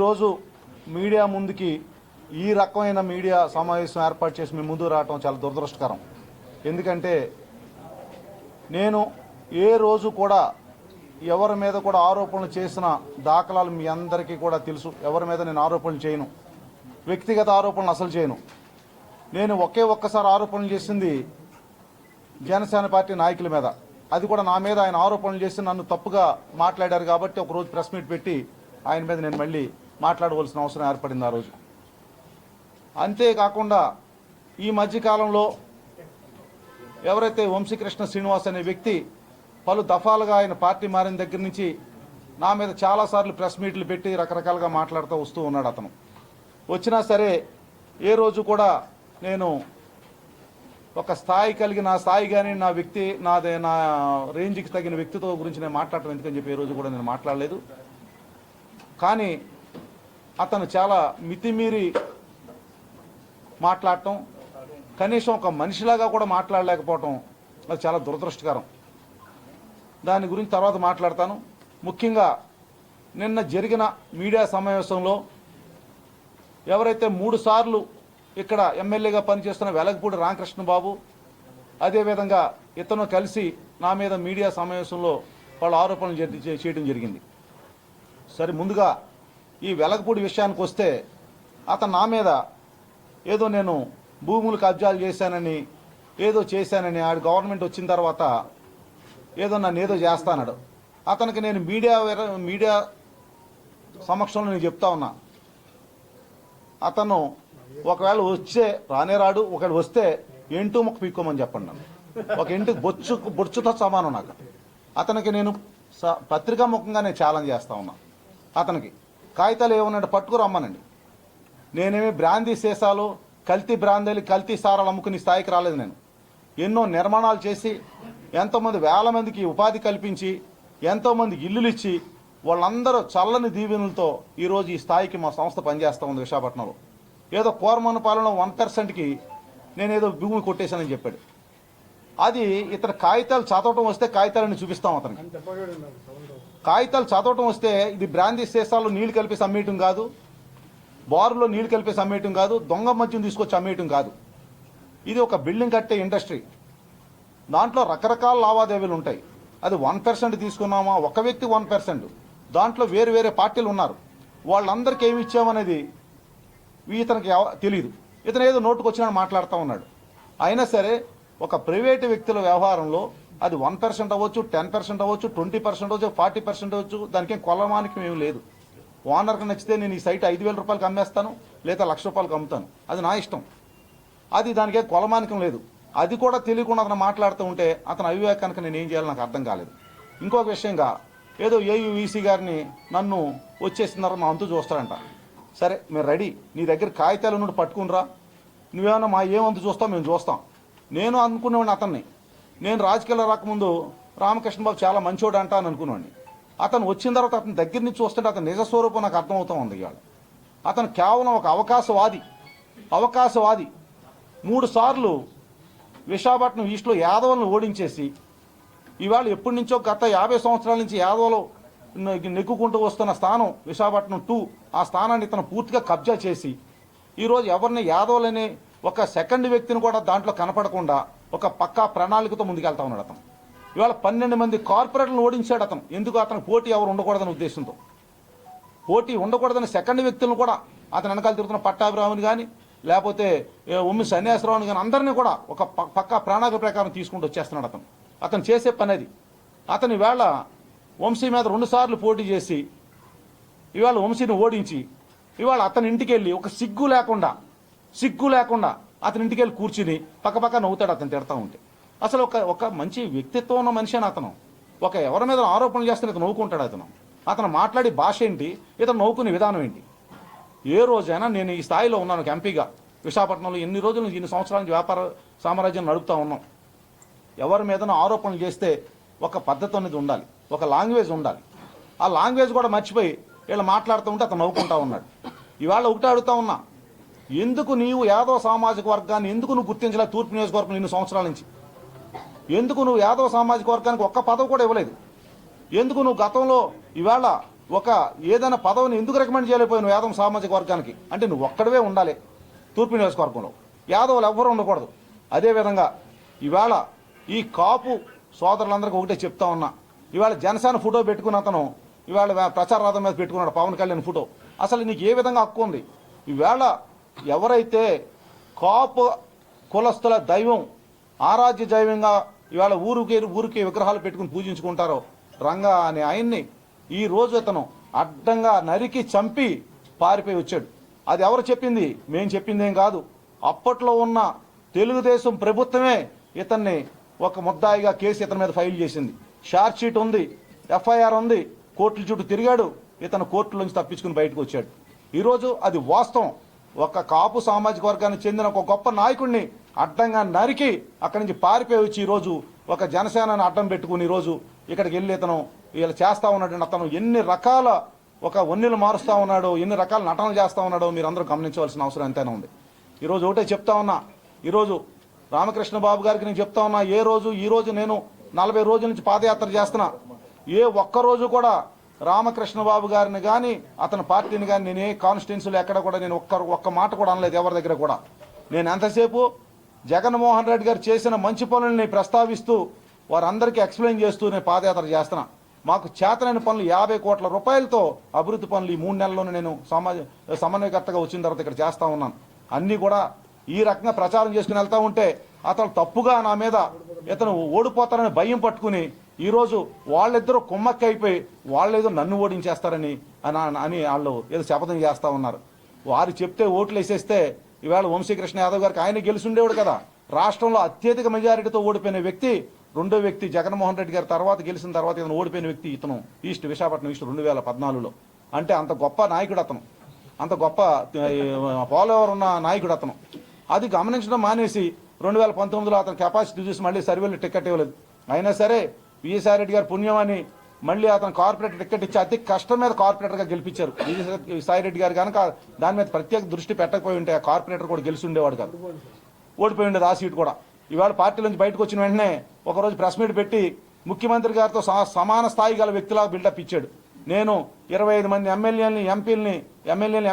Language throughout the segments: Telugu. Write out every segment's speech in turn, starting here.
ఈరోజు మీడియా ముందుకి ఈ రకమైన మీడియా సమావేశం ఏర్పాటు చేసి మీ ముందు రావటం చాలా దురదృష్టకరం. ఎందుకంటే నేను ఏ రోజు కూడా ఎవరి మీద కూడా ఆరోపణలు చేసిన దాఖలాలు మీ అందరికీ కూడా తెలుసు. ఎవరి మీద నేను ఆరోపణలు చేయను, వ్యక్తిగత ఆరోపణలు అసలు చేయను. నేను ఒక్కసారి ఆరోపణలు చేసింది జనసేన పార్టీ నాయకుల మీద. అది కూడా నా మీద ఆయన ఆరోపణలు చేసి నన్ను తప్పుగా మాట్లాడారు కాబట్టి ఒకరోజు ప్రెస్ మీట్ పెట్టి ఆయన మీద నేను మళ్ళీ మాట్లాడవలసిన అవసరం ఏర్పడింది ఆ రోజు. అంతేకాకుండా ఈ మధ్యకాలంలో ఎవరైతే వంశీకృష్ణ శ్రీనివాస్ అనే వ్యక్తి పలు దఫాలుగా ఆయన పార్టీ మారిన దగ్గర నుంచి నా మీద చాలాసార్లు ప్రెస్ మీట్లు పెట్టి రకరకాలుగా మాట్లాడుతూ వస్తూ ఉన్నాడు. అతను వచ్చినా సరే ఏ రోజు కూడా నేను ఒక స్థాయి కలిగి నా స్థాయి కానీ నా వ్యక్తి నా రేంజ్కి తగిన వ్యక్తితో గురించి నేను మాట్లాడటం ఎందుకని చెప్పి ఏ రోజు కూడా నేను మాట్లాడలేదు. కానీ అతను చాలా మితిమీరి మాట్లాడటం, కనీసం ఒక మనిషిలాగా కూడా మాట్లాడలేకపోవటం అది చాలా దురదృష్టకరం. దాని గురించి తర్వాత మాట్లాడతాను. ముఖ్యంగా నిన్న జరిగిన మీడియా సమావేశంలో ఎవరైతే 3 సార్లు ఇక్కడ ఎమ్మెల్యేగా పనిచేస్తున్న వెలగపూడి రామకృష్ణ బాబు, అదేవిధంగా ఇతను కలిసి నా మీద మీడియా సమావేశంలో వాళ్ళు ఆరోపణలు చేయడం జరిగింది. సరే, ముందుగా ఈ వెలగపూడి విషయానికి వస్తే అతను నా మీద ఏదో నేను భూములు కబ్జాలు చేశానని ఏదో చేశానని ఆడు గవర్నమెంట్ వచ్చిన తర్వాత ఏదో నన్ను ఏదో చేస్తానడు. అతనికి నేను మీడియా సమక్షంలో నేను చెప్తా ఉన్నా, అతను ఒకవేళ వచ్చే రానే రాడు, ఒకవేళ వస్తే ఎంటూ ముక్క పీక్కోమని చెప్పండి. నన్ను ఒక ఇంటికి బొచ్చుతో సమానం. నాకు అతనికి నేను పత్రికా ముఖంగా నేను ఛాలెంజ్ చేస్తా ఉన్నా. అతనికి కాగితాలు ఏమన్నాడు పట్టుకురమ్మనండి. నేనేమి బ్రాందీ సీసాలు, కల్తీ బ్రాందీలు, కల్తీ సారాలు అమ్ముకుని స్థాయికి రాలేదు. నేను ఎన్నో నిర్మాణాలు చేసి ఎంతోమంది వేల మందికి ఉపాధి కల్పించి ఎంతోమందికి ఇల్లులు ఇచ్చి వాళ్ళందరూ చల్లని దీవెనలతో ఈరోజు ఈ స్థాయికి మా సంస్థ పనిచేస్తూ ఉంది విశాఖపట్నంలో. ఏదో కోరమన్న పాలన 1%కి నేనేదో భూమి కొట్టేశానని చెప్పాడు. అది ఇతర కాగితాలు చదవటం వస్తే కాగితాలను చూపిస్తాం. అతనికి కాగితాలు చదవటం వస్తే ఇది బ్రాందీ సీసాల్లో నీళ్లు కలిపేసి అమ్మేయటం కాదు, బారులో నీళ్లు కలిపేసి అమ్మేయటం కాదు, దొంగ మద్యం తీసుకొచ్చి అమ్మేయటం కాదు. ఇది ఒక బిల్డింగ్ కట్టే ఇండస్ట్రీ. దాంట్లో రకరకాల లావాదేవీలు ఉంటాయి. అది 1% తీసుకున్నామా, ఒక వ్యక్తి 1%, దాంట్లో వేరు వేరే పార్టీలు ఉన్నారు. వాళ్ళందరికీ ఏమి ఇచ్చామనేది ఇతనికి తెలియదు. ఇతను ఏదో నోటుకు వచ్చినా మాట్లాడుతూ ఉన్నాడు. అయినా సరే ఒక ప్రైవేటు వ్యక్తుల వ్యవహారంలో అది 1% అవ్వచ్చు, 10% అవ్వచ్చు, 20% అవ్వచ్చు, 40% అవ్వచ్చు, దానికి ఏం కొలమానికం ఏమి లేదు. ఓనర్కి నచ్చితే నేను ఈ సైట్ 5,000 రూపాయలకి అమ్మేస్తాను, లేదా 1,00,000 రూపాయలకి అమ్ముతాను, అది నా ఇష్టం. అది దానికి కొలమానికం లేదు. అది కూడా తెలియకుండా అతను మాట్లాడుతూ ఉంటే అతను అవివేకానికి నేను ఏం చేయాలో నాకు అర్థం కాలేదు. ఇంకొక విషయంగా ఏదో ఏయువీసీ గారిని నన్ను వచ్చేసినారో నా అంతు చూస్తాడంట. సరే, మీరు రెడీ, నీ దగ్గర కాగితాలు నుండి పట్టుకునిరా, నువ్వేమన్నా మా ఏమంతు చూస్తావు మేము చూస్తాం. నేను అనుకునేవాడిని అతన్ని, నేను రాజకీయాల్లో రాకముందు రామకృష్ణ బాబు చాలా మంచోడు అంట అని అనుకునేవాడిని. అతను వచ్చిన తర్వాత అతని దగ్గర నుంచి చూస్తుంటే అతని నిజస్వరూపం నాకు అర్థమవుతూ ఉంది. ఇవాళ అతను కేవలం ఒక అవకాశవాది. 3 సార్లు విశాఖపట్నం ఈస్ట్లో యాదవులను ఓడించేసి ఇవాళ ఎప్పటి నుంచో గత 50 సంవత్సరాల నుంచి యాదవులు నెగ్గుకుంటూ వస్తున్న స్థానం విశాఖపట్నం 2, ఆ స్థానాన్ని ఇతను పూర్తిగా కబ్జా చేసి ఈరోజు ఎవరిని యాదవులనే ఒక సెకండ్ వ్యక్తిని కూడా దాంట్లో కనపడకుండా ఒక పక్కా ప్రణాళికతో ముందుకెళ్తా ఉన్నాడు. అతను ఇవాళ 12 మంది కార్పొరేట్లను ఓడించాడు. అతను ఎందుకు? అతను పోటీ ఎవరు ఉండకూడదని ఉద్దేశంతో, పోటీ ఉండకూడదని సెకండ్ వ్యక్తులను కూడా అతను వెనకాల తిరుగుతున్న పట్టాభిరాముని కానీ లేకపోతే ఉమ్మి సన్యాసరావుని కానీ అందరినీ కూడా ఒక పక్కా ప్రణాళిక ప్రకారం తీసుకుంటూ వచ్చేస్తున్నాడు. అతను చేసే పని అది. అతను ఇవాళ వంశీ మీద 2 సార్లు పోటీ చేసి ఇవాళ వంశీని ఓడించి ఇవాళ అతని ఇంటికి వెళ్ళి ఒక సిగ్గు లేకుండా అతని ఇంటికి వెళ్ళి కూర్చుని పక్కపక్క నవ్వుతాడు అతను తిడతా ఉంటే. అసలు ఒక మంచి వ్యక్తిత్వం ఉన్న మనిషి అని అతను. ఒక ఎవరి మీద ఆరోపణలు చేస్తే ఇతను నవ్వుకుంటాడు. అతను మాట్లాడే భాష ఏంటి, ఇతను నవ్వుకునే విధానం ఏంటి? ఏ రోజైనా నేను ఈ స్థాయిలో ఉన్నాను ఒక ఎంపీగా విశాఖపట్నంలో ఎన్ని రోజులు ఇన్ని సంవత్సరాల నుంచి వ్యాపార సామ్రాజ్యం నడుపుతూ ఉన్నాం. ఎవరి మీద ఆరోపణలు చేస్తే ఒక పద్ధతి అనేది ఉండాలి, ఒక లాంగ్వేజ్ ఉండాలి. ఆ లాంగ్వేజ్ కూడా మర్చిపోయి వీళ్ళు మాట్లాడుతూ ఉంటే అతను నవ్వుకుంటా ఉన్నాడు. ఇవాళ ఒకటే అడుగుతా ఉన్నా, ఎందుకు నీవు యాదవ సామాజిక వర్గాన్ని ఎందుకు నువ్వు గుర్తించలే? తూర్పు నియోజకవర్గం 2 సంవత్సరాల నుంచి ఎందుకు నువ్వు యాదవ సామాజిక వర్గానికి ఒక్క పదవి కూడా ఇవ్వలేదు? ఎందుకు నువ్వు గతంలో ఇవాళ ఒక ఏదైనా పదవిని ఎందుకు రికమెండ్ చేయలేకపోయావు యాదవ్ సామాజిక వర్గానికి అంటే నువ్వు ఒక్కడవే ఉండాలి తూర్పు నియోజకవర్గంలో, యాదవులు ఎవ్వరూ ఉండకూడదు. అదేవిధంగా ఇవాళ ఈ కాపు సోదరులందరికీ ఒకటే చెప్తా ఉన్నా, ఇవాళ జనసేన ఫోటో పెట్టుకుని అతను ఇవాళ ప్రచార రథం మీద పెట్టుకున్నాడు పవన్ కళ్యాణ్ ఫోటో. అసలు నీకు ఏ విధంగా హక్కు ఉంది? ఇవాళ ఎవరైతే కాపు కులస్తుల దైవం ఆరాధ్య దైవంగా ఇవాళ ఊరికి విగ్రహాలు పెట్టుకుని పూజించుకుంటారో రంగా అనే ఆయన్ని ఈ రోజు అతను అడ్డంగా నరికి చంపి పారిపోయి వచ్చాడు. అది ఎవరు చెప్పింది? మేం చెప్పిందేం కాదు. అప్పట్లో ఉన్న తెలుగుదేశం ప్రభుత్వమే ఇతన్ని ఒక ముద్దాయిగా కేసు ఇతని మీద ఫైల్ చేసింది. ఛార్జ్ షీట్ ఉంది, ఎఫ్ఐఆర్ ఉంది, కోర్టుల చుట్టూ తిరిగాడు, ఇతను కోర్టుల నుంచి తప్పించుకుని బయటకు వచ్చాడు. ఈరోజు అది వాస్తవం. ఒక కాపు సామాజిక వర్గానికి చెందిన ఒక గొప్ప నాయకుడిని అడ్డంగా నరికి అక్కడి నుంచి పారిపోయి వచ్చి ఈరోజు ఒక జనసేనని అడ్డం పెట్టుకుని ఈరోజు ఇక్కడికి వెళ్ళి ఇతను వీళ్ళు చేస్తా ఉన్నాడు. అతను ఎన్ని రకాల ఒక వన్నెలు మారుస్తూ ఉన్నాడో, ఎన్ని రకాల నటనలు చేస్తూ ఉన్నాడో మీరు అందరూ గమనించవలసిన అవసరం ఎంతైనా ఉంది. ఈరోజు ఒకటే చెప్తా ఉన్నా, ఈరోజు రామకృష్ణ బాబు గారికి నేను చెప్తా ఉన్నా, ఈ రోజు నేను 40 రోజుల నుంచి పాదయాత్ర చేస్తున్నా, ఏ ఒక్కరోజు కూడా రామకృష్ణ బాబు గారిని కానీ అతని పార్టీని కానీ నేను ఏ కాన్స్టిట్యున్సీలో ఎక్కడ కూడా నేను ఒక్క మాట కూడా అనలేదు ఎవరి దగ్గర కూడా. నేను ఎంతసేపు జగన్మోహన్ రెడ్డి గారు చేసిన మంచి పనుల్ని ప్రస్తావిస్తూ వారందరికీ ఎక్స్ప్లెయిన్ చేస్తూ నేను పాదయాత్ర చేస్తున్నా. మాకు చేతనైన పనులు 50 కోట్ల రూపాయలతో అభివృద్ధి పనులు ఈ 3 నెలల్లోనే నేను సమన్వయకర్తగా వచ్చిన తర్వాత ఇక్కడ చేస్తా ఉన్నాను. అన్నీ కూడా ఈ రకంగా ప్రచారం చేసుకుని వెళ్తా ఉంటే అతను తప్పుగా నా మీద ఇతను ఓడిపోతారని భయం పట్టుకుని ఈరోజు వాళ్ళిద్దరూ కుమ్మక్కి అయిపోయి వాళ్ళేదో నన్ను ఓడించేస్తారని అని వాళ్ళు ఏదో శపథం చేస్తూ ఉన్నారు. వారు చెప్తే ఓట్లు వేసేస్తే ఇవాళ వంశీకృష్ణ యాదవ్ గారికి ఆయన గెలుచుండేవాడు కదా. రాష్ట్రంలో అత్యధిక మెజారిటీతో ఓడిపోయిన వ్యక్తి, రెండో వ్యక్తి జగన్మోహన్ రెడ్డి గారి తర్వాత గెలిచిన తర్వాత ఇతను ఓడిపోయిన వ్యక్తి ఇతను విశాఖపట్నం ఈస్ట్ 2014లో. అంటే అంత గొప్ప నాయకుడు అతను, అంత గొప్ప ఫాలోవర్ ఉన్న నాయకుడు అతను. అది గమనించడం మానేసి 2019లో అతను కెపాసిటీ చూసి మళ్ళీ సర్వేలు టికెట్ ఇవ్వలేదు. అయినా సరే విజయసాయి రెడ్డి గారి పుణ్యమని మళ్ళీ అతను కార్పొరేటర్ టికెట్ ఇచ్చి అతి కష్టం మీద కార్పొరేటర్గా గెలిపించారు. విజయసాయి రెడ్డి గారు కనుక దాని మీద ప్రత్యేక దృష్టి పెట్టకపోయి ఉంటే ఆ కార్పొరేటర్ కూడా గెలిచి ఉండేవాడు కాదు, ఓడిపోయి ఉండేది ఆ సీటు కూడా. ఇవాళ పార్టీ నుంచి బయటకు వచ్చిన వెంటనే ఒకరోజు ప్రెస్ మీట్ పెట్టి ముఖ్యమంత్రి గారితో సమాన స్థాయి గల వ్యక్తిలా బిల్డప్ ఇచ్చాడు. నేను 25 మంది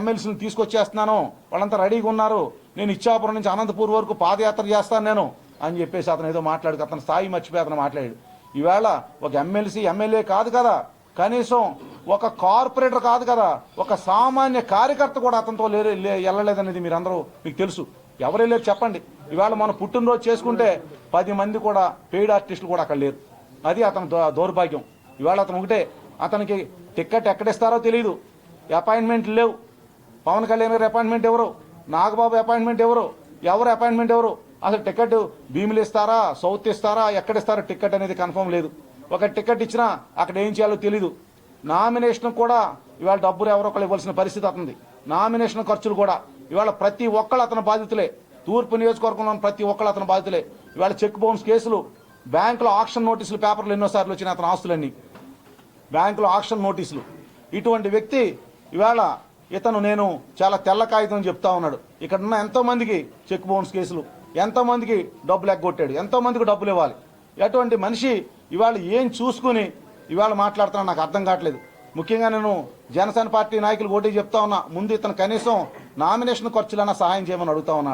ఎమ్మెల్సీని తీసుకొచ్చేస్తున్నాను, వాళ్ళంతా రెడీగా ఉన్నారు, నేను ఇచ్చాపురం నుంచి అనంతపూర్ వరకు పాదయాత్ర చేస్తాను నేను అని చెప్పేసి అతను ఏదో మాట్లాడు అతను స్థాయి మర్చిపోయి అతను మాట్లాడాడు. ఈవేళ ఒక ఎమ్మెల్యే కాదు కదా, కనీసం ఒక కార్పొరేటర్ కాదు కదా, ఒక సామాన్య కార్యకర్త కూడా అతనితో వెళ్ళలేదనేది మీరందరూ మీకు తెలుసు. ఎవరు లేరు చెప్పండి. ఇవాళ మనం పుట్టినరోజు చేసుకుంటే 10 మంది కూడా పెయిడ్ ఆర్టిస్టులు కూడా అక్కడ లేరు. అది అతని దౌర్భాగ్యం. ఇవాళ అతను ఒకటే, అతనికి టికెట్ ఎక్కడిస్తారో తెలియదు, అపాయింట్మెంట్లు లేవు. పవన్ కళ్యాణ్ గారి అపాయింట్మెంట్ ఎవరు, నాగబాబు అపాయింట్మెంట్ ఎవరు అపాయింట్మెంట్ ఎవరు, అసలు టికెట్ భీములు ఇస్తారా, సౌత్ ఇస్తారా, ఎక్కడిస్తారా టికెట్ అనేది కన్ఫర్మ్ లేదు. ఒక టికెట్ ఇచ్చినా అక్కడ ఏం చేయాలో తెలీదు. నామినేషన్ కూడా ఇవాళ డబ్బులు ఎవరో ఒకళ్ళు ఇవ్వాల్సిన పరిస్థితి అవుతుంది. నామినేషన్ ఖర్చులు కూడా ఇవాళ ప్రతి ఒక్కళ్ళు అతని బాధితులే. తూర్పు నియోజకవర్గంలో ప్రతి ఒక్కళ్ళు అతని బాధితులే. ఇవాళ చెక్ బౌన్స్ కేసులు, బ్యాంకులో ఆక్షన్ నోటీసులు, పేపర్లు ఎన్నోసార్లు వచ్చిన అతని ఆస్తులన్నీ బ్యాంకులో ఆక్షన్ నోటీసులు. ఇటువంటి వ్యక్తి ఇవాళ ఇతను నేను చాలా తెల్ల కాగితం చెప్తా ఉన్నాడు. ఇక్కడ ఉన్న ఎంతో మందికి చెక్ బౌన్స్ కేసులు, ఎంతో మందికి డబ్బులు ఎగ్గొట్టాడు, ఎంతో మందికి డబ్బులు ఇవ్వాలి. ఎటువంటి మనిషి ఇవాళ ఏం చూసుకుని ఇవాళ మాట్లాడుతున్నా నాకు అర్థం కావట్లేదు. ముఖ్యంగా నేను జనసేన పార్టీ నాయకులు ఓటీ చెప్తా ఉన్నా, ముందు ఇతను కనీసం నామినేషన్ ఖర్చులన్నా సహాయం చేయమని అడుగుతా ఉన్నా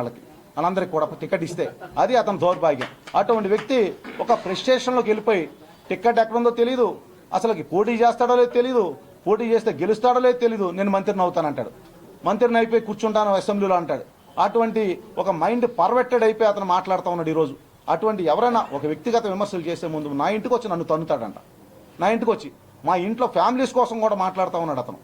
వాళ్ళందరికీ కూడా టికెట్ ఇస్తే. అది అతని దౌర్భాగ్యం. అటువంటి వ్యక్తి ఒక ప్రెస్టేషన్లోకి వెళ్ళిపోయి టికెట్ ఎక్కడుందో తెలియదు, అసలు పోటీ చేస్తాడో లేదో తెలియదు, పోటీ చేస్తే గెలుస్తాడో లేదో తెలియదు, నేను మంత్రిని అవుతానంటాడు, మంత్రిని అయిపోయి కూర్చుంటాను అసెంబ్లీలో అంటాడు. అటువంటి ఒక మైండ్ పర్వెట్టెడ్ అయిపోయి అతను మాట్లాడుతూ ఉన్నాడు ఈరోజు. అటువంటి ఎవరైనా ఒక వ్యక్తిగత విమర్శలు చేసే ముందు నా ఇంటికి వచ్చి నన్ను తన్నుతాడంట, నా ఇంటికి వచ్చి మా ఇంట్లో ఫ్యామిలీస్ కోసం కూడా మాట్లాడుతూ ఉన్నాడు అతను.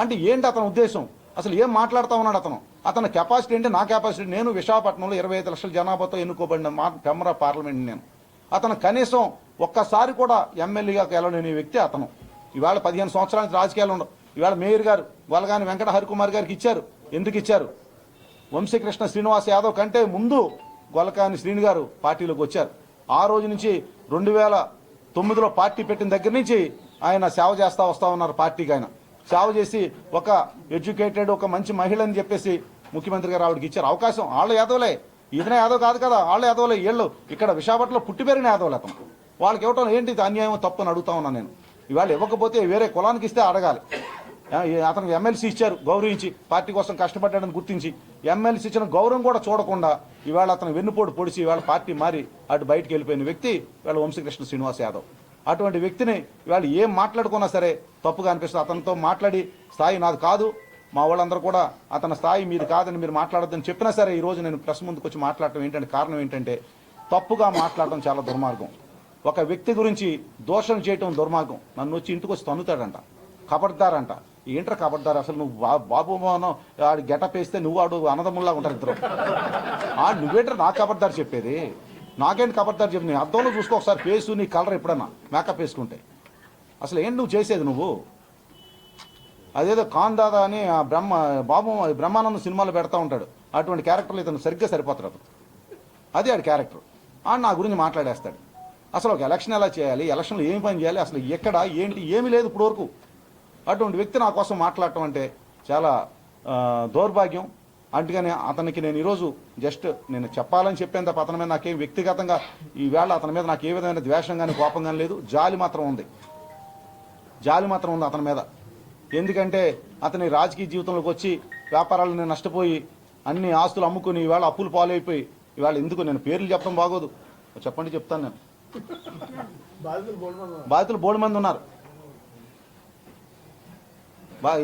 అంటే ఏంటి అతని ఉద్దేశం, అసలు ఏం మాట్లాడుతూ ఉన్నాడు అతను? అతని కెపాసిటీ ఏంటి, నా కెపాసిటీ. నేను విశాఖపట్నంలో 25 లక్షల జనాభాతో ఎన్నుకోబడిన పెమ్మర పార్లమెంట్ నేను. అతను కనీసం ఒక్కసారి కూడా ఎమ్మెల్యేగా గెలవలేని వ్యక్తి అతను. ఇవాళ 15 సంవత్సరాల నుంచి రాజకీయాలు ఉండవు. ఇవాళ మేయర్ గారు వలగాని వెంకట హరికుమార్ గారికి ఇచ్చారు. ఎందుకు ఇచ్చారు? వంశీకృష్ణ శ్రీనివాస్ యాదవ్ కంటే ముందు గొలకాని శ్రీని గారు పార్టీలోకి వచ్చారు. ఆ రోజు నుంచి 2009లో పార్టీ పెట్టిన దగ్గర నుంచి ఆయన సేవ చేస్తూ వస్తూ ఉన్నారు. పార్టీకి ఆయన సేవ చేసి ఒక ఎడ్యుకేటెడ్ ఒక మంచి మహిళ అని చెప్పేసి ముఖ్యమంత్రి గారు ఆవిడకి ఇచ్చారు అవకాశం. వాళ్ళ యాదవులే, ఈయన యాదవ్ కాదు కదా, వాళ్ళ యాదవులే. వీళ్ళు ఇక్కడ విశాఖపట్నంలో పుట్టి పెరిగిన యాదవులు అతను. వాళ్ళకి ఇవ్వటం ఏంటి అన్యాయం, తప్పు అని అడుగుతా ఉన్నా నేను. ఇవాళ ఇవ్వకపోతే వేరే కులానికి ఇస్తే అడగాలి. అతనికి ఎమ్మెల్సీ ఇచ్చారు గౌరవించి, పార్టీ కోసం కష్టపడ్డాడని గుర్తించి ఎమ్మెల్సీ ఇచ్చిన గౌరవం కూడా చూడకుండా ఇవాళ అతను వెన్నుపోటు పొడిచి ఇవాళ పార్టీ మారి అటు బయటికి వెళ్ళిపోయిన వ్యక్తి ఇవాళ వంశీకృష్ణ శ్రీనివాస్ యాదవ్. అటువంటి వ్యక్తిని ఇవాళ ఏం మాట్లాడుకున్నా సరే తప్పుగా అనిపిస్తుంది. అతనితో మాట్లాడి స్థాయి నాది కాదు, మా వాళ్ళందరూ కూడా అతని స్థాయి మీది కాదని మీరు మాట్లాడొద్దని చెప్పినా సరే ఈరోజు నేను ప్రెస్ ముందుకు వచ్చి మాట్లాడటం ఏంటంటే కారణం ఏంటంటే తప్పుగా మాట్లాడటం చాలా దుర్మార్గం. ఒక వ్యక్తి గురించి దోషం చేయటం దుర్మార్గం. నన్ను వచ్చి ఇంటికి వచ్చి తన్నుతాడంట, కబడ్దారంట. ఏంట్రా కబడ్దారు? అసలు నువ్వు బాబు మోహన్ ఆడు గెటప్ వేస్తే నువ్వు ఆడు అన్నదమ్ముల్లా ఉంటారు ఇద్దరు. నువ్వేంట్రా నాకు కబడ్దారు చెప్పేది? నాకేంటి కబడ్దారు చెప్పి? నీ అద్దంలో చూసుకో ఒకసారి ఫేసు, నీ కలర్ ఎప్పుడన్నా మేకప్ వేసుకుంటే. అసలు ఏంటి నువ్వు చేసేది? నువ్వు అదేదో ఖాన్ దాదా అని బ్రహ్మానందం సినిమాలో పెడతా ఉంటాడు, అటువంటి క్యారెక్టర్లు ఇతను సరిగ్గా సరిపోతాడు. అతను అది ఆడి క్యారెక్టర్. నా గురించి మాట్లాడేస్తాడు. అసలు ఒక ఎలక్షన్ ఎలా చేయాలి, ఎలక్షన్లో ఏం పని చేయాలి, అసలు ఎక్కడ ఏంటి ఏమీ లేదు ఇప్పుడు వరకు. అటువంటి వ్యక్తి నా కోసం మాట్లాడటం అంటే చాలా దౌర్భాగ్యం. అందుకని అతనికి నేను ఈరోజు జస్ట్ నేను చెప్పాలని చెప్పేంత అతని మీద నాకేం వ్యక్తిగతంగా ఈవేళ అతని మీద నాకు ఏ విధమైన ద్వేషం కానీ కోపం కానీ లేదు. జాలి మాత్రం ఉంది అతని మీద. ఎందుకంటే అతని రాజకీయ జీవితంలోకి వచ్చి వ్యాపారాలను నష్టపోయి అన్ని ఆస్తులు అమ్ముకుని ఇవాళ అప్పులు పాలైపోయి ఇవాళ ఎందుకు నేను పేర్లు చెప్పడం బాగోదు, చెప్పండి చెప్తాను నేను. బాధితులు బోడు మంది ఉన్నారు.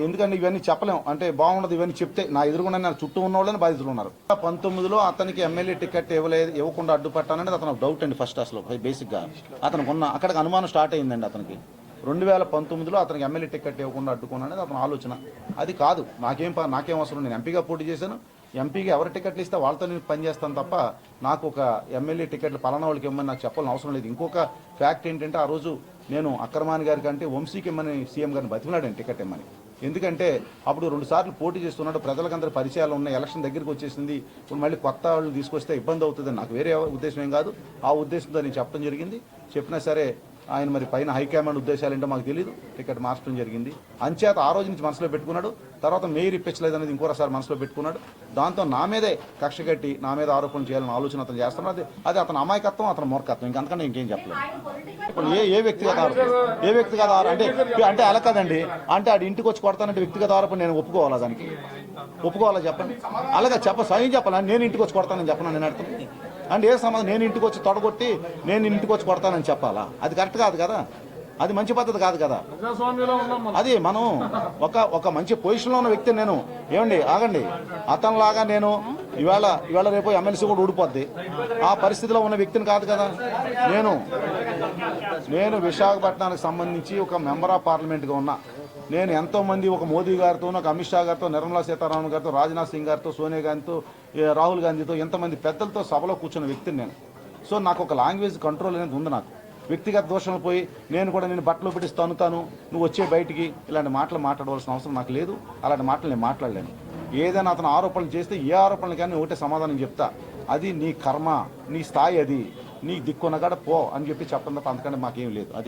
ఎందుకంటే ఇవన్నీ చెప్పలేం అంటే బాగుండదు. ఇవన్నీ చెప్తే నా ఎదురుగుండా నా చుట్టూ ఉన్న వాళ్ళని బాధితులు ఉన్నారు. 19లో అతనికి ఎమ్మెల్యే టికెట్ ఇవ్వకుండా అడ్డుపట్టాననేది అతను డౌట్ అండి. ఫస్ట్ అసలు బేసిక్గా అతనికి అక్కడికి అనుమానం స్టార్ట్ అయిందండి. అతనికి 2019లో అతనికి ఎమ్మెల్యే టికెట్ ఇవ్వకుండా అడ్డుకున్నాననేది అతని ఆలోచన. అది కాదు, నాకేం అవసరం. నేను ఎంపీగా పోటీ చేశాను. ఎంపీగా ఎవరి టికెట్లు ఇస్తే వాళ్ళతో నేను పనిచేస్తాను తప్ప నాకు ఒక ఎమ్మెల్యే టికెట్లు పలానా వాళ్ళకి ఇవ్వమని నాకు చెప్పాలని అవసరం లేదు. ఇంకొక ఫ్యాక్ట్ ఏంటంటే ఆ రోజు నేను అక్రమాని గారి కంటే వంశీకి ఇమ్మని సీఎం గారిని బతిమలాడాను టికెట్ ఇమ్మని. ఎందుకంటే అప్పుడు 2 సార్లు పోటీ చేస్తున్నాడు, ప్రజలకందరూ పరిచయాలు ఉన్నాయి, ఎలక్షన్ దగ్గరికి వచ్చేసింది, ఇప్పుడు మళ్ళీ కొత్త వాళ్ళని తీసుకొస్తే ఇబ్బంది అవుతుందని నాకు వేరే ఉద్దేశం ఏం కాదు. ఆ ఉద్దేశంతో నేను చెప్పడం జరిగింది. చెప్పినా సరే ఆయన మరి పైన హైకమాండ్ ఉద్దేశాలు ఏంటో మాకు తెలియదు, టికెట్ మార్చడం జరిగింది. అంచేత ఆ రోజు నుంచి మనసులో పెట్టుకున్నాడు. తర్వాత మేయర్ ఇప్పించలేదు అనేది ఇంకోసారి మనసులో పెట్టుకున్నాడు. దాంతో నా మీదే కక్ష కట్టి నా మీద ఆరోపణలు చేయాలని ఆలోచన అతను చేస్తున్నాడు. అది అతని అమాయకత్వం, అతని మూర్ఖత్వం. ఇంకంతకన్నా ఇంకేం చెప్పలేదు. ఇప్పుడు ఏ వ్యక్తిగత ఆరోపణ అంటే అలా కదండి. అంటే ఆడి ఇంటికి వచ్చి కొడతానంటే వ్యక్తిగత ఆరోపణ నేను ఒప్పుకోవాలా? దానికి ఒప్పుకోవాలా చెప్పండి? అలాగే స్వయం చెప్పాలని నేను ఇంటికి వచ్చి కొడతానని చెప్పను నేను అర్థం అంటే ఏ సంబంధం? నేను ఇంటికి వచ్చి తొడగొట్టి నేను ఇంటికి వచ్చి కొడతానని చెప్పాలా? అది కరెక్ట్ కాదు కదా, అది మంచి పద్ధతి కాదు కదా. అది మనం ఒక మంచి పొజిషన్లో ఉన్న వ్యక్తి నేను ఏమండి ఆగండి, అతనిలాగా నేను ఇవాళ రేపు ఎమ్మెల్సీ కూడా ఊడిపోద్ది, ఆ పరిస్థితిలో ఉన్న వ్యక్తిని కాదు కదా నేను విశాఖపట్నానికి సంబంధించి ఒక మెంబర్ ఆఫ్ పార్లమెంట్గా ఉన్నా. నేను ఎంతోమంది ఒక మోదీ గారితో, ఒక అమిత్ షా గారితో, నిర్మలా సీతారామన్ గారితో, రాజ్నాథ్ సింగ్ గారితో, సోనియా గాంధీతో, రాహుల్ గాంధీతో ఎంతమంది పెద్దలతో సభలో కూర్చున్న వ్యక్తిని నేను. సో నాకు ఒక లాంగ్వేజ్ కంట్రోల్ అనేది ఉంది. నాకు వ్యక్తిగత దోషాలు పోయి నేను కూడా నేను బట్టలు పెట్టిస్తూ అనుతాను, నువ్వు వచ్చే బయటికి ఇలాంటి మాటలు మాట్లాడవలసిన అవసరం నాకు లేదు. అలాంటి మాటలు నేను మాట్లాడలేను. ఏదైనా అతను ఆరోపణలు చేస్తే ఏ ఆరోపణలు కానీ ఒకటే సమాధానం చెప్తా, అది నీ కర్మ, నీ స్థాయి, అది నీ దిక్కునగాడ పో అని చెప్పి చెప్పడం తప్ప అంతకంటే మాకేం లేదు. అది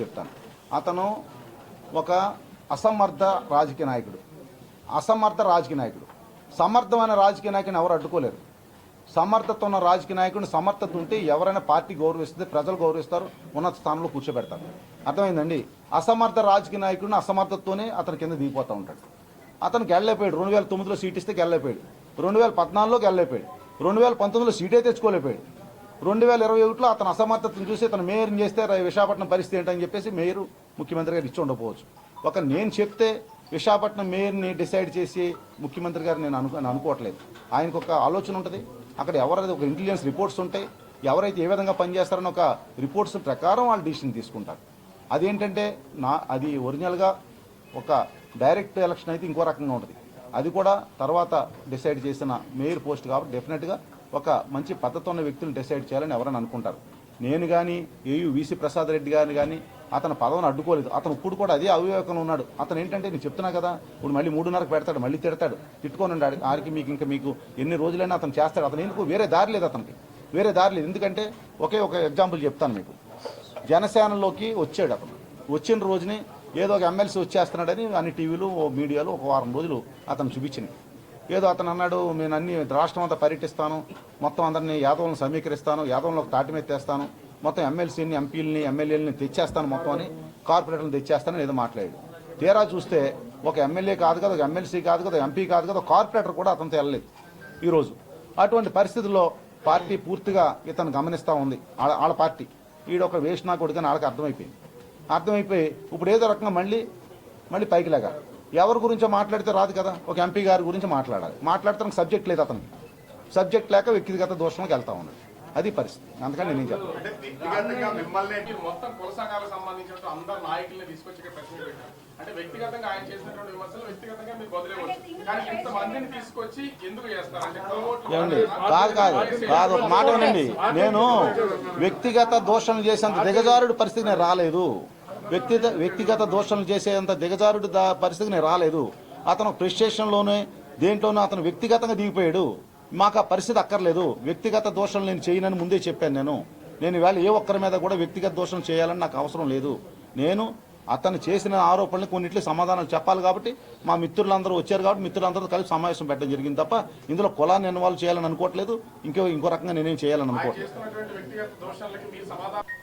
చెప్తాను. అతను ఒక అసమర్థ రాజకీయ నాయకుడు. సమర్థమైన రాజకీయ నాయకుని ఎవరు అడ్డుకోలేరు. సమర్థత ఉన్న రాజకీయ నాయకుడిని, సమర్థత ఉంటే ఎవరైనా పార్టీ గౌరవిస్తే ప్రజలు గౌరవిస్తారు, ఉన్నత స్థానంలో కూర్చోబెడతారు. అర్థమైందండి? అసమర్థ రాజకీయ నాయకుడిని అసమర్థతతోనే అతని కింద దిగిపోతూ ఉంటాడు. అతనికి వెళ్ళలేకపోయాడు. 2009లో సీట్ ఇస్తే వెళ్ళలేకపోయాడు, 2014లోకి వెళ్ళలేకపోయాడు, 2019లో సీటే తెచ్చుకోలేకపోయాడు, 2021లో అతను అసమర్థతను చూసి అతను మేయర్ని చేస్తే విశాఖపట్నం పరిస్థితి ఏంటని చెప్పేసి మేయర్ ముఖ్యమంత్రి గారు ఇచ్చి ఉండకపోవచ్చు. నేను చెప్తే విశాఖపట్నం మేయర్ని డిసైడ్ చేసి ముఖ్యమంత్రి గారు నేను అనుకోవట్లేదు. ఆయనకు ఒక ఆలోచన ఉంటుంది. అక్కడ ఎవరైతే ఒక ఇంటెలిజెన్స్ రిపోర్ట్స్ ఉంటాయి, ఎవరైతే ఏ విధంగా పనిచేస్తారని ఒక రిపోర్ట్స్ ప్రకారం వాళ్ళు డిసిషన్ తీసుకుంటారు. అదేంటంటే అది ఒరిజినల్గా ఒక డైరెక్ట్ ఎలక్షన్ అయితే ఇంకో రకంగా ఉంటుంది. అది కూడా తర్వాత డిసైడ్ చేసిన మేయర్ పోస్ట్ కాబట్టి డెఫినెట్గా ఒక మంచి పద్ధతి ఉన్న వ్యక్తులను డిసైడ్ చేయాలని ఎవరైనా అనుకుంటారు. నేను కానీ వీసీ ప్రసాద్ రెడ్డి గారిని కానీ అతను పదవిని అడ్డుకోలేదు. అతను ఇప్పుడు కూడా అదే అవివేకంలో ఉన్నాడు. అతను ఏంటంటే నేను చెప్తున్నా కదా, ఇప్పుడు మళ్ళీ 3:30కు పెడతాడు, మళ్ళీ తిడతాడు, తిట్టుకొని ఆడికి మీకు ఎన్ని రోజులైనా అతను చేస్తాడు. అతను ఎందుకు వేరే దారి లేదు, అతనికి వేరే దారి లేదు. ఎందుకంటే ఒక ఎగ్జాంపుల్ చెప్తాను మీకు. జనసేనలోకి వచ్చాడు. అతను వచ్చిన రోజుని ఏదో ఒక ఎమ్మెల్సీ వచ్చేస్తున్నాడని అన్ని టీవీలు మీడియాలో ఒక వారం రోజులు అతను చూపించినాయి. ఏదో అతను అన్నాడు, నేను అన్ని రాష్ట్రం అంతా పర్యటిస్తాను, మొత్తం అందరినీ యాదవులను సమీకరిస్తాను, యాదవులను తాటి మీద తెస్తాను, మొత్తం ఎమ్మెల్సీని ఎంపీలని ఎమ్మెల్యేలని తెచ్చేస్తాను మొత్తం అని కార్పొరేటర్లను తెచ్చేస్తానని ఏదో మాట్లాడాడు. తీరా చూస్తే ఒక ఎమ్మెల్యే కాదు కదా, ఒక ఎమ్మెల్సీ కాదు కదా, ఎంపీ కాదు కదా, కార్పొరేటర్ కూడా అతనితో వెళ్ళలేదు ఈరోజు. అటువంటి పరిస్థితుల్లో పార్టీ పూర్తిగా ఇతను గమనిస్తూ ఉంది. వాళ్ళ పార్టీ ఈడొక వేషనా కొడుకని వాళ్ళకి అర్థమైపోయి ఇప్పుడు ఏదో రకంగా మళ్ళీ పైకి లేగా ఎవరి గురించో మాట్లాడితే రాదు కదా. ఒక ఎంపీ గారి గురించి మాట్లాడతానికి సబ్జెక్ట్ లేదు అతనికి. సబ్జెక్ట్ లేక వ్యక్తిగత దోషంలోకి వెళ్తా ఉన్నాడు. అది పరిస్థితి. అందుకని నేను చెప్పాను. అంటే వ్యక్తిగతంగా ఆయన చేసినటువంటి విమర్శలు వ్యక్తిగతంగా మీరు బదులేవచ్చు, కానీ ఇంతమందిని తీసుకొచ్చి ఎందుకు చేస్తారు? అంటే కాదు ఒక మాట వినండి. నేను వ్యక్తిగత దోషణలు చేసేంత దిగజారుడు పరిస్థితి నేను రాలేదు. వ్యక్తిగత దోషణలు చేసేంత దిగజారుడు పరిస్థితికి నేను రాలేదు. అతను ప్రెస్టేషన్లోనే దేంట్లోనూ అతను వ్యక్తిగతంగా దిగిపోయాడు. మాకు ఆ పరిస్థితి అక్కర్లేదు. వ్యక్తిగత దోషణలు నేను చేయనని ముందే చెప్పాను. నేను ఇవాళ ఏ ఒక్కరి మీద కూడా వ్యక్తిగత దోషం చేయాలని నాకు అవసరం లేదు. నేను అతను చేసిన ఆరోపణలు కొన్నిట్లు సమాధానాలు చెప్పాలి కాబట్టి మా మిత్రులందరూ వచ్చారు కాబట్టి మిత్రులందరూ కలిసి సమావేశం పెట్టడం జరిగింది తప్ప ఇందులో కులాన్ని ఇన్వాల్వ్ చేయాలని అనుకోవట్లేదు. ఇంకో రకంగా నేనేం చేయాలని అనుకోవట్లేదు.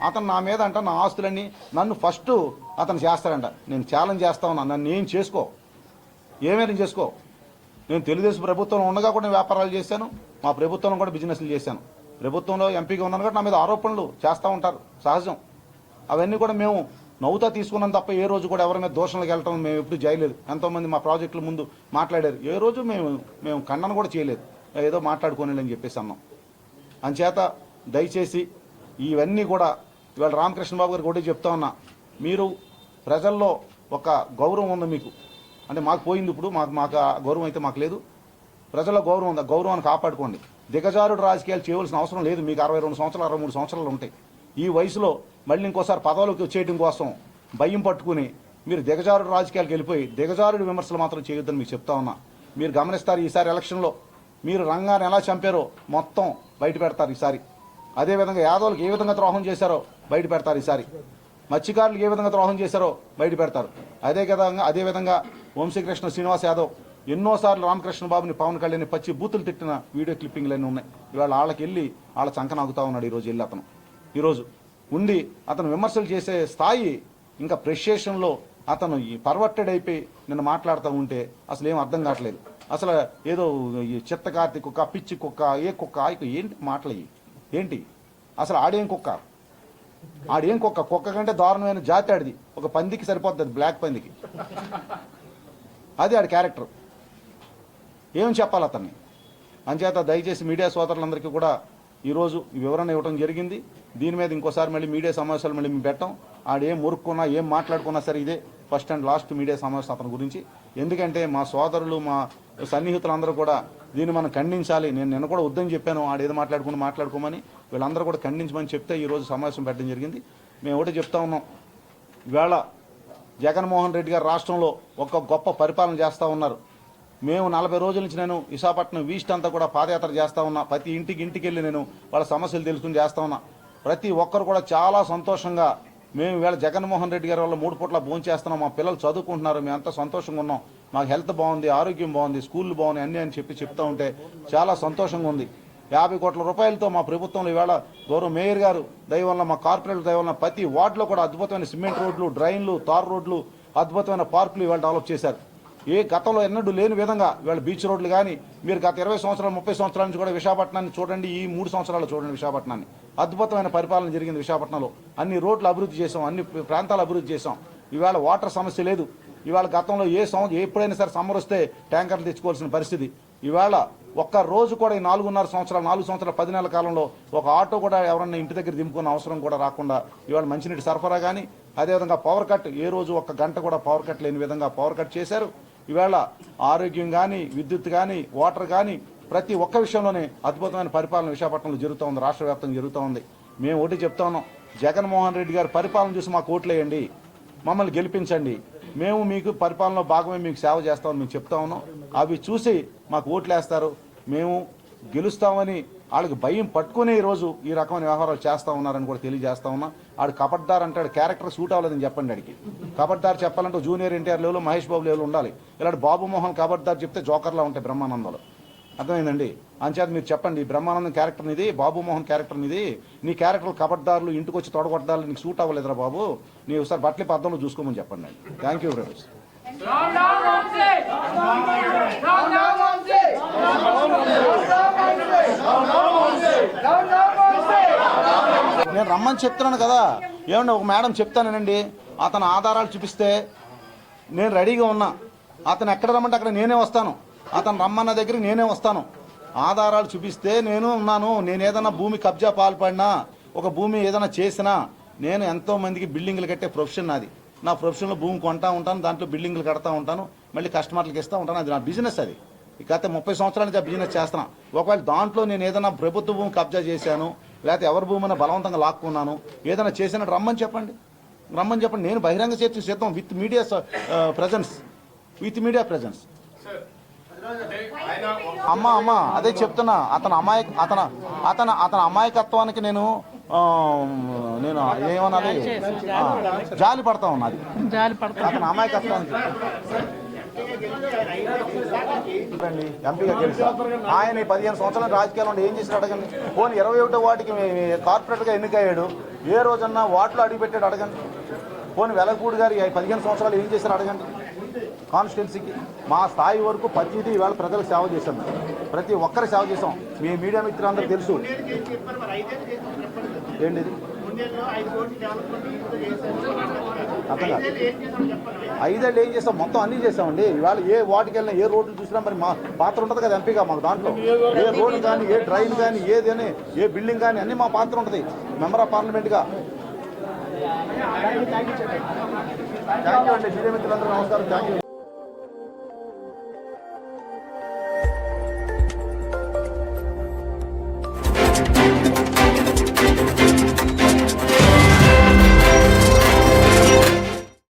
అతను నా మీద అంట నా ఆస్తులన్నీ నన్ను ఫస్ట్ అతను చేస్తాడంట. నేను ఛాలెంజ్ చేస్తా ఉన్నా, నన్ను ఏం ఏమైనా చేసుకో. నేను తెలుగుదేశం ప్రభుత్వంలో ఉండగా కూడా వ్యాపారాలు చేశాను, మా ప్రభుత్వంలో కూడా బిజినెస్లు చేశాను. ప్రభుత్వంలో ఎంపీగా ఉన్నాను కాబట్టి నా మీద ఆరోపణలు చేస్తూ ఉంటారు, సహజం. అవన్నీ కూడా మేము నవ్వుతా తీసుకున్నాం తప్ప ఏ రోజు కూడా ఎవరి మీద దోషణలకు వెళ్ళటం మేము ఎప్పుడు చేయలేదు. ఎంతోమంది మా ప్రాజెక్టుల ముందు మాట్లాడారు, ఏ రోజు మేము ఖండన కూడా చేయలేదు. ఏదో మాట్లాడుకోనండి అని చెప్పేసి అన్నాం. అంచేత దయచేసి ఇవన్నీ కూడా ఇవాళ రామకృష్ణ బాబు గారికి ఒకటి చెప్తా ఉన్నా, మీరు ప్రజల్లో ఒక గౌరవం ఉంది మీకు, అంటే మాకు పోయింది ఇప్పుడు, మాకు గౌరవం అయితే మాకు లేదు. ప్రజల్లో గౌరవం ఉంది, గౌరవాన్ని కాపాడుకోండి. దిగజారుడు రాజకీయాలు చేయవలసిన అవసరం లేదు. మీకు 62 సంవత్సరాలు 63 సంవత్సరాలు ఉంటాయి. ఈ వయసులో మళ్ళీ ఇంకోసారి పదవులకు వచ్చేయడం కోసం భయం పట్టుకుని మీరు దిగజారుడు రాజకీయాలకు వెళ్ళిపోయి దిగజారుడు విమర్శలు మాత్రం చేయొద్దని మీకు చెప్తా ఉన్నా. మీరు గమనిస్తారు, ఈసారి ఎలక్షన్లో మీరు రంగాన్ని ఎలా చంపారో మొత్తం బయట పెడతారు ఈసారి. అదేవిధంగా యాదవులకు ఏ విధంగా ద్రోహం చేశారో బయట పెడతారు ఈసారి. మత్స్యకారులకు ఏ విధంగా ద్రోహం చేశారో బయట పెడతారు. అదేవిధంగా వంశీకృష్ణ శ్రీనివాస్ యాదవ్ ఎన్నోసార్లు రామకృష్ణ బాబుని పవన్ కళ్యాణ్ పచ్చి బూతులు తిట్టిన వీడియో క్లిప్పింగ్లన్నీ ఉన్నాయి. ఇవాళ వాళ్ళకి వెళ్ళి వాళ్ళ చంకనాగుతా ఉన్నాడు. ఈరోజు వెళ్ళి ఈరోజు ఉండి అతను విమర్శలు చేసే స్థాయి ఇంకా ప్రెస్టేషన్లో అతను ఈ పర్వర్టెడ్ అయిపోయి నిన్న మాట్లాడుతూ ఉంటే అసలు ఏం అర్థం కావట్లేదు. అసలు ఏదో ఈ చిత్తకార్తి కుక్క, పిచ్చి కుక్క, ఏ కుక్క, ఏంటి మాటలు ఏంటి? అసలు ఆడేం కుక్క కంటే దారుణమైన జాతి ఆడిది. ఒక పందికి సరిపోతుంది, బ్లాక్ పందికి. అది ఆడి క్యారెక్టర్. ఏం చెప్పాలి అతన్ని? అంచేత దయచేసి మీడియా సోదరులందరికీ కూడా ఈరోజు వివరణ ఇవ్వడం జరిగింది. దీని మీద ఇంకోసారి మళ్ళీ మీడియా సమావేశాలు మళ్ళీ మేము పెట్టాం. ఆడేం మురుక్కున్నా ఏం మాట్లాడుకున్నా సరే ఇదే ఫస్ట్ అండ్ లాస్ట్ మీడియా సమావేశం అతని గురించి. ఎందుకంటే మా సోదరులు మా సన్నిహితులందరూ కూడా దీన్ని మనం ఖండించాలి. నిన్న కూడా వద్దని చెప్పాను, ఆడేదో మాట్లాడుకోమని. వీళ్ళందరూ కూడా ఖండించమని చెప్తే ఈరోజు సమావేశం పెట్టడం జరిగింది. మేము ఒకటి చెప్తా ఉన్నాం, ఇవాళ జగన్మోహన్ రెడ్డి గారు రాష్ట్రంలో ఒక గొప్ప పరిపాలన చేస్తూ ఉన్నారు. మేము 40 రోజుల నుంచి నేను విశాఖపట్నం ఈస్ట్ అంతా కూడా పాదయాత్ర చేస్తూ ఉన్నా. ప్రతి ఇంటికి వెళ్ళి నేను వాళ్ళ సమస్యలు తెలుసుకుని చేస్తూ ఉన్నా. ప్రతి ఒక్కరు కూడా చాలా సంతోషంగా మేము ఇవాళ జగన్మోహన్ రెడ్డి గారి వల్ల 3 పూట్ల భోజనం చేస్తున్నాం, మా పిల్లలు చదువుకుంటున్నారు, మేము అంతా సంతోషంగా ఉన్నాం, మాకు హెల్త్ బాగుంది, ఆరోగ్యం బాగుంది, స్కూళ్ళు బాగున్నాయి అన్నీ అని చెప్తూ ఉంటే చాలా సంతోషంగా ఉంది. 50 కోట్ల రూపాయలతో మా ప్రభుత్వంలో ఇవాళ గౌరవ మేయర్ గారు దయ వల్ల, మా కార్పొరేటర్ దయ వల్ల ప్రతి వార్డులో కూడా అద్భుతమైన సిమెంట్ రోడ్లు, డ్రైన్లు, తార్ రోడ్లు, అద్భుతమైన పార్కులు ఇవాళ డెవలప్ చేశారు. ఏ గతంలో ఎన్నడూ లేని విధంగా ఇవాళ బీచ్ రోడ్లు కానీ మీరు గత 20 సంవత్సరాలు 30 సంవత్సరాల నుంచి కూడా విశాఖపట్నాన్ని చూడండి, ఈ 3 సంవత్సరాలు చూడండి విశాఖపట్నాన్ని. అద్భుతమైన పరిపాలన జరిగింది విశాఖపట్నంలో. అన్ని రోడ్లు అభివృద్ధి చేసాం, అన్ని ప్రాంతాలు అభివృద్ధి చేసాం. ఇవాళ వాటర్ సమస్య లేదు. ఇవాళ గతంలో ఎప్పుడైనా సరే సమ్మర్ వస్తే ట్యాంకర్లు తెచ్చుకోవాల్సిన పరిస్థితి. ఇవాళ ఒక్క రోజు కూడా ఈ 4 సంవత్సరాల 10 నెలల కాలంలో ఒక ఆటో కూడా ఎవరన్నా ఇంటి దగ్గర దింపుకున్న అవసరం కూడా రాకుండా ఇవాళ మంచినీటి సరఫరా కానీ, అదేవిధంగా పవర్ కట్ ఏ రోజు ఒక్క గంట కూడా పవర్ కట్ లేని విధంగా పవర్ కట్ చేశారు. ఇవాళ ఆరోగ్యం కానీ, విద్యుత్ కానీ, వాటర్ కానీ ప్రతి ఒక్క విషయంలోనే అద్భుతమైన పరిపాలన విశాఖపట్నంలో జరుగుతూ ఉంది, రాష్ట్ర వ్యాప్తంగా జరుగుతూ ఉంది. మేము ఒకటి చెప్తా ఉన్నాం, జగన్మోహన్ రెడ్డి గారి పరిపాలన చూసి మాకు ఓట్లేయండి, మమ్మల్ని గెలిపించండి, మేము మీకు పరిపాలనలో భాగమే మీకు సేవ చేస్తామని మేము చెప్తా ఉన్నాం. అవి చూసి మాకు ఓట్లేస్తారు, మేము గెలుస్తామని వాళ్ళకి భయం పట్టుకునే ఈరోజు ఈ రకమైన వ్యవహారాలు చేస్తూ ఉన్నారని కూడా తెలియజేస్తా ఉన్నా. ఆడు కబడ్దార్ అంటాడు, క్యారెక్టర్ సూట్ అవ్వలేదని చెప్పండి. ఆడికి కబడ్దార్ చెప్పాలంటే junior NTR level, Mahesh Babu level ఉండాలి. ఇలాంటి బాబు మోహన్ కబడ్దార్ చెప్తే జోకర్లా ఉంటాయి బ్రహ్మానందంలో. అర్థమైందండి. అంచేత మీరు చెప్పండి, బ్రహ్మానందం క్యారెక్టర్ ఇది, బాబు మోహన్ క్యారెక్టర్ ఇది, నీ క్యారెక్టర్ కబడ్దారులు ఇంటికి వచ్చి తొడగొట్టాలి నీకు సూట్ అవ్వలేదురా బాబు, నీ ఒకసారి బట్టలు పద్ధతిలో చూసుకోమని చెప్పండి అండి. Thank you very much. నేను రమ్మని చెప్తున్నాను కదా, ఏమన్నా ఒక మేడం చెప్తానండి, అతను ఆధారాలు చూపిస్తే నేను రెడీగా ఉన్నా, అతను ఎక్కడ రమ్మంటే అక్కడ నేనే వస్తాను, అతను రమ్మన్న దగ్గరికి నేనే వస్తాను. ఆధారాలు చూపిస్తే నేను ఉన్నాను. నేను ఏదైనా భూమి కబ్జా పాల్పడినా, ఒక భూమి ఏదైనా చేసినా, నేను ఎంతో మందికి బిల్డింగ్లు కట్టే ప్రొఫెషన్ నాది. నా ప్రొఫెషన్లో భూమి కొంటా ఉంటాను, దాంట్లో బిల్డింగ్లు కడతా ఉంటాను, మళ్ళీ కస్టమర్లకు ఇస్తూ ఉంటాను. అది నా బిజినెస్. అది గత 30 సంవత్సరాల నుంచి ఆ బిజినెస్ చేస్తున్నాను. ఒకవేళ దాంట్లో నేను ఏదైనా ప్రభుత్వ భూమి కబ్జా చేశాను, లేకపోతే ఎవరి భూమిని బలవంతంగా లాక్కున్నాను, ఏదైనా చేసినట్టు రమ్మని చెప్పండి. నేను బహిరంగ చర్చ సిద్ధం విత్ మీడియా ప్రజెన్స్. అమ్మ అదే చెప్తున్నా, అతని అమాయకత్వానికి నేను ఏమనాలి, జాలి పడతా ఉన్నది అతని అమాయకత్వానికి. ఎంపీగా గెలిచా ఆయన 15 సంవత్సరాల రాజకీయాలు ఉండి ఏం చేశాడు అడగండి. పోనీ 21వ వార్డుకి కార్పొరేటర్గా ఎన్నికయ్యాడు, ఏ రోజన్నా వార్డులో అడిగిపెట్టాడు అడగండి. పోనీ వెలగపూడి గారు 15 సంవత్సరాలు ఏం చేశారు అడగండి. కాన్స్టిట్యున్సీకి మా స్థాయి వరకు ప్రతిదీ ఇవాళ ప్రజలకు సేవ చేశాం, ప్రతి ఒక్కరి సేవ చేసాం. మీ మీడియా మిత్రులందరూ తెలుసు. ఏంటిది అర్థం కాదు. 5 ఏళ్ళు ఏం చేస్తాం, మొత్తం అన్నీ చేసామండి. ఇవాళ ఏ వాటికి వెళ్ళినా, ఏ రోడ్లు చూసినా మరి మా పాత్ర ఉంటుంది కదా ఎంపీగా. మాకు దాంట్లో ఏ రోడ్డు కానీ, ఏ డ్రైన్ కానీ, ఏదని ఏ బిల్డింగ్ కానీ అన్నీ మా పాత్ర ఉంటుంది మెంబర్ ఆఫ్ పార్లమెంట్గా. థ్యాంక్ యూ అండి. మీడియా మిత్రులందరూ నమస్కారం. Thank you.